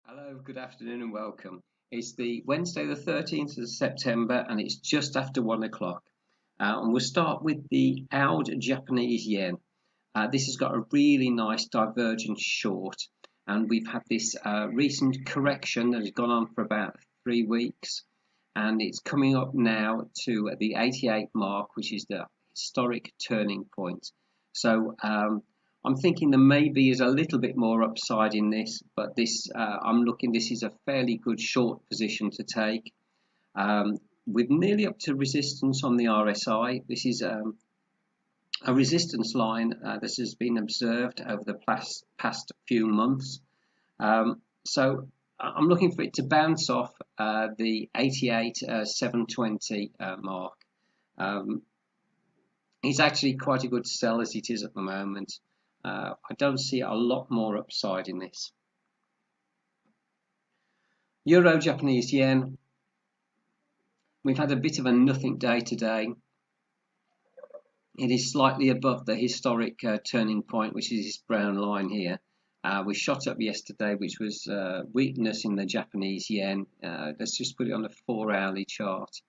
Hello, good afternoon and welcome. It's the Wednesday the 13th of September and it's just after 1 o'clock. And we'll start with the AUD Japanese yen. This has got a really nice divergent short and we've had this recent correction that has gone on for about 3 weeks and it's coming up now to the 88 mark, which is the historic turning point. So I'm thinking there maybe is a little bit more upside in this, but this is a fairly good short position to take. With nearly up to resistance on the RSI. This is a resistance line that has been observed over the past few months. So I'm looking for it to bounce off the 88 720 mark. It's actually quite a good sell as it is at the moment. I don't see a lot more upside in this. Euro Japanese yen. We've had a bit of a nothing day today. It is slightly above the historic turning point, which is this brown line here. We shot up yesterday, which was weakness in the Japanese yen. Let's just put it on the 4-hourly chart.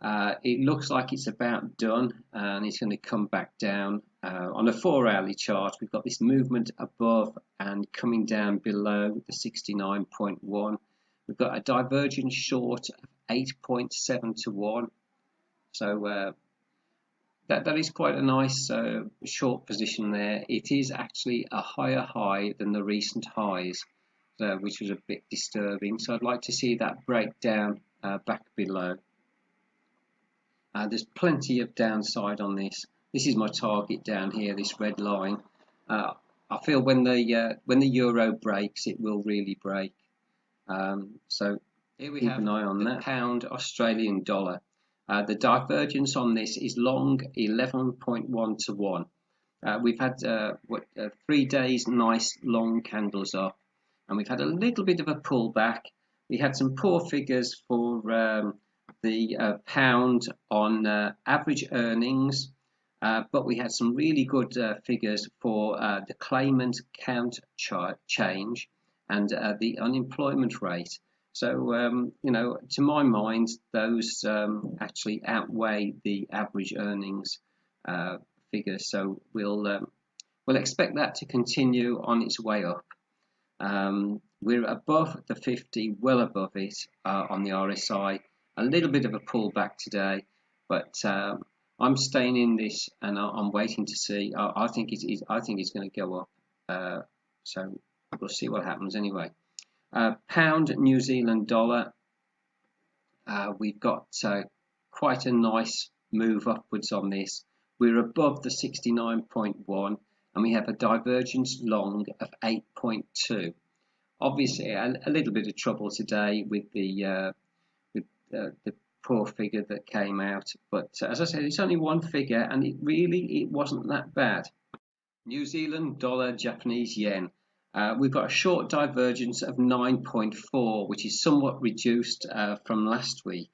It looks like it's about done and it's going to come back down. On a 4-hourly chart, we've got this movement above and coming down below the 69.1. We've got a divergence short of 8.7 to 1. So that is quite a nice short position there. It is actually a higher high than the recent highs, which was a bit disturbing. So I'd like to see that break down back below. There's plenty of downside on this. This is my target down here, this red line. I feel when the euro breaks, it will really break. So here we have an eye on that. Pound Australian dollar. The divergence on this is long 11.1 to 1. We've had 3 days nice long candles up, and we've had a little bit of a pullback. We had some poor figures for the pound on average earnings, but we had some really good figures for the claimant count change and the unemployment rate. So to my mind, those actually outweigh the average earnings figures. So we'll expect that to continue on its way up. We're above the 50, well above it on the RSI. A little bit of a pullback today, but I'm staying in this and I'm waiting to see. I think it's going to go up. So we'll see what happens anyway. Pound New Zealand dollar. We've got quite a nice move upwards on this. We're above the 69.1 and we have a divergence long of 8.2. Obviously a little bit of trouble today with the poor figure that came out, but as I said, it's only one figure and it wasn't that bad. New Zealand dollar Japanese yen. We've got a short divergence of 9.4, which is somewhat reduced from last week.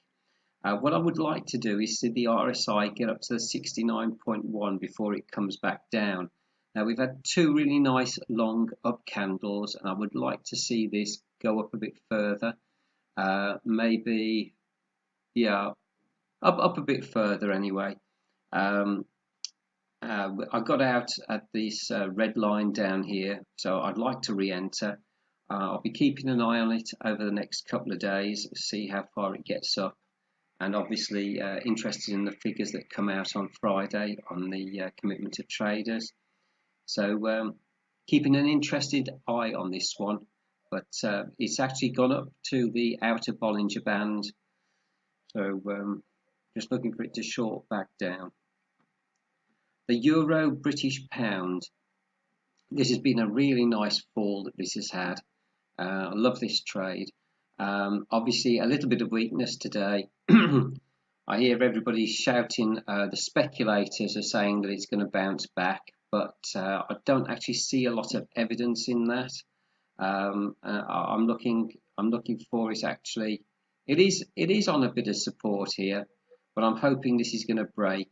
What I would like to do is see the RSI get up to the 69.1 before it comes back down. Now we've had 2 really nice long up candles and I would like to see this go up a bit further. Maybe, yeah, up a bit further anyway. I got out at this red line down here, so I'd like to re-enter. I'll be keeping an eye on it over the next couple of days, see how far it gets up, and obviously interested in the figures that come out on Friday on the commitment of traders. So keeping an interested eye on this one, but it's actually gone up to the outer Bollinger Band, so just looking for it to short back down. The Euro British Pound. This has been a really nice fall that this has had. I love this trade. Obviously a little bit of weakness today. I hear everybody shouting, the speculators are saying that it's going to bounce back, but I don't actually see a lot of evidence in that. I'm looking for it actually. It is on a bit of support here, but I'm hoping this is going to break.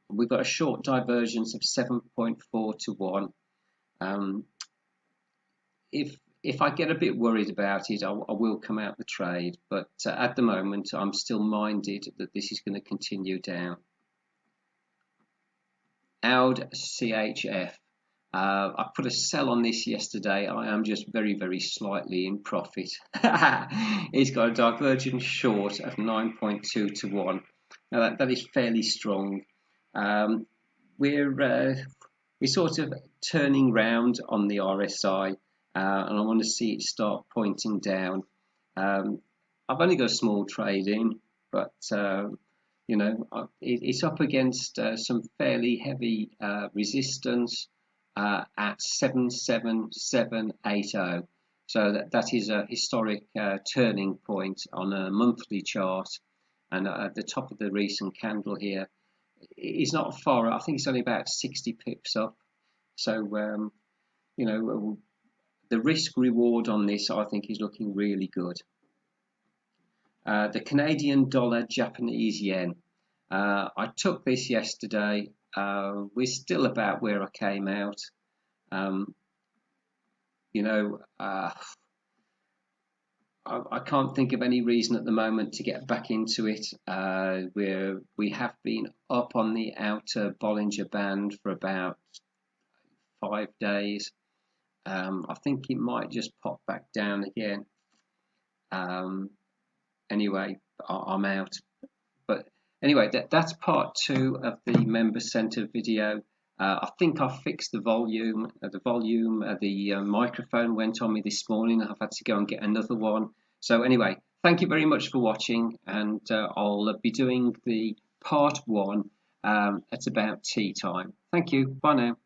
We've got a short divergence of 7.4 to 1. If if I get a bit worried about it, I will come out the trade. But at the moment, I'm still minded that this is going to continue down. AUD CHF. I put a sell on this yesterday. I am just very, very slightly in profit. It's got a divergent short of 9.2 to 1. Now that is fairly strong. We're sort of turning round on the RSI, and I want to see it start pointing down. I've only got a small trade in, but you know, it's up against some fairly heavy resistance at 77780. So that is a historic turning point on a monthly chart, and at the top of the recent candle here, it's not far. I think it's only about 60 pips up. So you know, the risk reward on this, I think, is looking really good. The Canadian dollar, Japanese yen. I took this yesterday. We're still about where I came out. You know, I can't think of any reason at the moment to get back into it. We have been up on the outer Bollinger Band for about 5 days. I think it might just pop back down again. Anyway, I'm out. But anyway, that's part 2 of the member center video. I think I fixed the volume. The microphone went on me this morning. I've had to go and get another one. So anyway, thank you very much for watching, and I'll be doing the part 1 at about tea time. Thank you. Bye now.